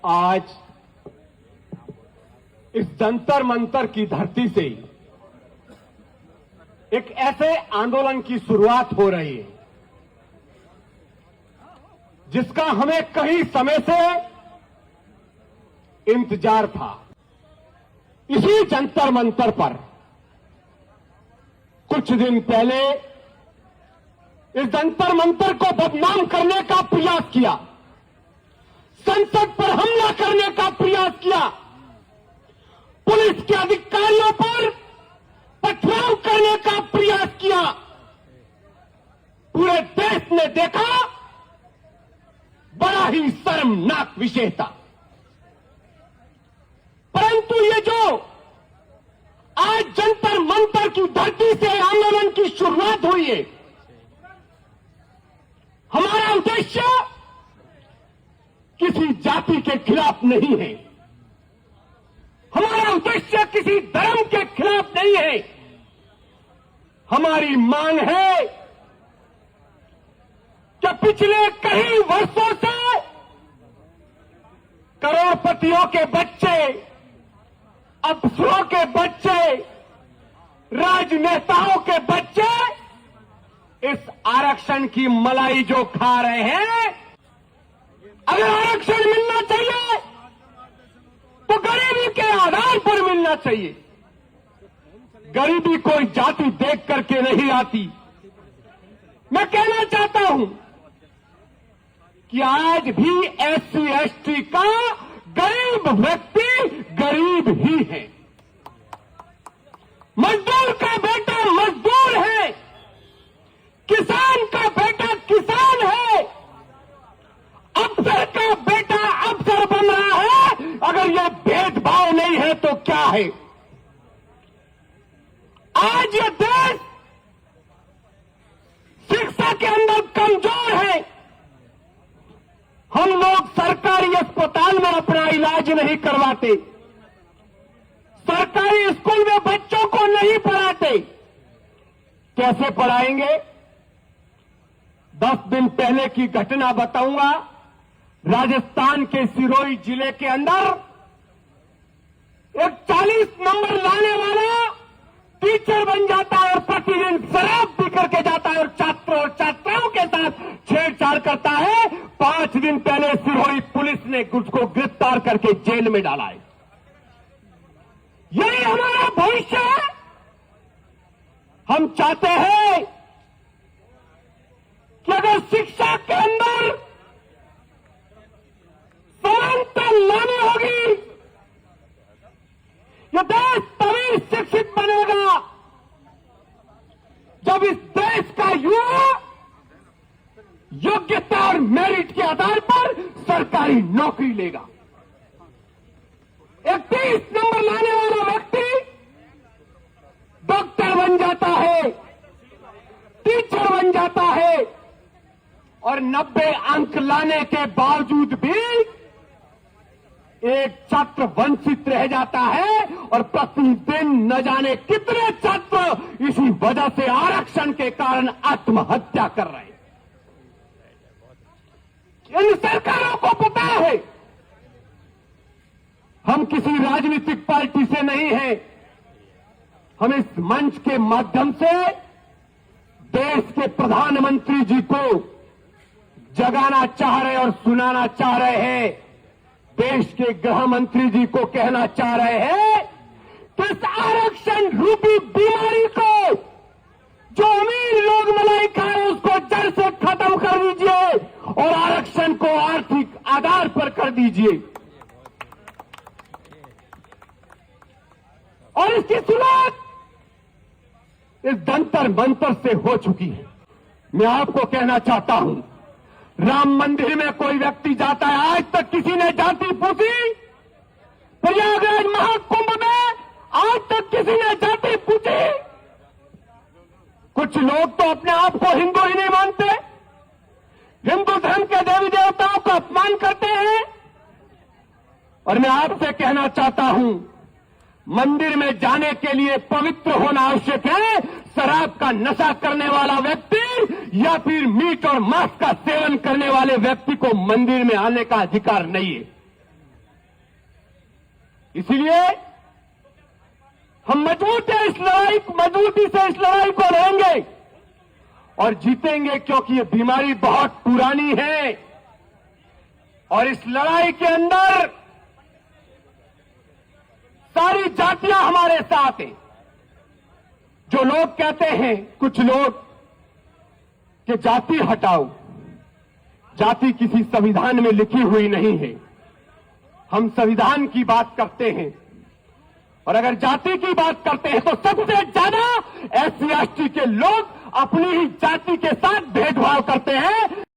आज इस जंतर मंतर की धरती से एक ऐसे आंदोलन की शुरुआत हो रही है जिसका हमें कई समय से इंतजार था। इसी जंतर मंतर पर कुछ दिन पहले इस जंतर मंतर को बदनाम करने का प्रयास किया, संसद पर हमला करने का प्रयास किया, पुलिस के अधिकारियों पर पथराव करने का प्रयास किया। पूरे देश ने देखा, बड़ा ही शर्मनाक विषय था। परंतु ये जो आज जंतर मंतर की धरती से आंदोलन की शुरुआत हुई है, हमारा उद्देश्य किसी जाति के खिलाफ नहीं है, हमारा उद्देश्य किसी धर्म के खिलाफ नहीं है। हमारी मांग है कि पिछले कई वर्षों से करोड़पतियों के बच्चे, अफसरों के बच्चे, राजनेताओं के बच्चे इस आरक्षण की मलाई जो खा रहे हैं, अगर आरक्षण मिलना चाहिए तो गरीबी के आधार पर मिलना चाहिए। गरीबी कोई जाति देख करके नहीं आती। मैं कहना चाहता हूं कि आज भी एससी एसटी का गरीब व्यक्ति गरीब ही है, मजदूर का बेटा मजदूर है, किसान का बेटा किसान है, अफसर का बेटा अफसर बन रहा है। अगर यह भेदभाव नहीं है तो क्या है? आज यह देश शिक्षा के अंदर कमजोर है। हम लोग सरकारी अस्पताल में अपना इलाज नहीं करवाते, सरकारी स्कूल में बच्चों को नहीं पढ़ाते। कैसे पढ़ाएंगे? 10 दिन पहले की घटना बताऊंगा। राजस्थान के सिरोही जिले के अंदर एक 40 नंबर लाने वाला टीचर बन जाता है और प्रतिदिन शराब पी करके जाता है और छात्रों और छात्राओं के साथ छेड़छाड़ करता है। 5 दिन पहले सिरोही पुलिस ने उसको गिरफ्तार करके जेल में डाला है। यही हमारा भविष्य है। हम चाहते हैं कि अगर शिक्षा के अंदर समानता लानी होगी, यह देश तभी शिक्षित बनेगा जब इस देश का युवा योग्यता और मेरिट के आधार पर सरकारी नौकरी लेगा। एक 30 नंबर लाने वाला व्यक्ति डॉक्टर बन जाता है, टीचर बन जाता है और 90 अंक लाने के बावजूद भी एक छात्र वंचित रह जाता है और प्रतिदिन न जाने कितने छात्र इसी वजह से आरक्षण के कारण आत्महत्या कर रहे हैं। इन सरकारों को पता है हम किसी राजनीतिक पार्टी से नहीं हैं। हम इस मंच के माध्यम से देश के प्रधानमंत्री जी को जगाना चाह रहे और सुनाना चाह रहे हैं। देश के गृह मंत्री जी को कहना चाह रहे हैं कि इस आरक्षण रूपी बीमारी को जो अमीर लोग मलाई खाए उसको जड़ से खत्म कर दीजिए और आरक्षण को आर्थिक आधार पर कर दीजिए। और इसकी शुरुआत इस जंतर मंतर से हो चुकी है। मैं आपको कहना चाहता हूं, राम मंदिर में कोई व्यक्ति जाता है, आज तक किसी ने जाति पूछी? प्रयागराज महाकुंभ में आज तक किसी ने जाति पूछी? कुछ लोग तो अपने आप को हिंदू ही नहीं मानते, हिंदू धर्म के देवी देवताओं का अपमान करते हैं। और मैं आपसे कहना चाहता हूं, मंदिर में जाने के लिए पवित्र होना आवश्यक है। शराब का नशा करने वाला व्यक्ति या फिर मीट और मांस का सेवन करने वाले व्यक्ति को मंदिर में आने का अधिकार नहीं है। इसलिए हम मजबूती से इस लड़ाई को लड़ेंगे और जीतेंगे, क्योंकि ये बीमारी बहुत पुरानी है और इस लड़ाई के अंदर सारी जातियां हमारे साथ हैं। जो लोग कहते हैं, कुछ लोग, कि जाति हटाओ, जाति किसी संविधान में लिखी हुई नहीं है। हम संविधान की बात करते हैं और अगर जाति की बात करते हैं तो सबसे ज्यादा SC ST के लोग अपनी ही जाति के साथ भेदभाव करते हैं।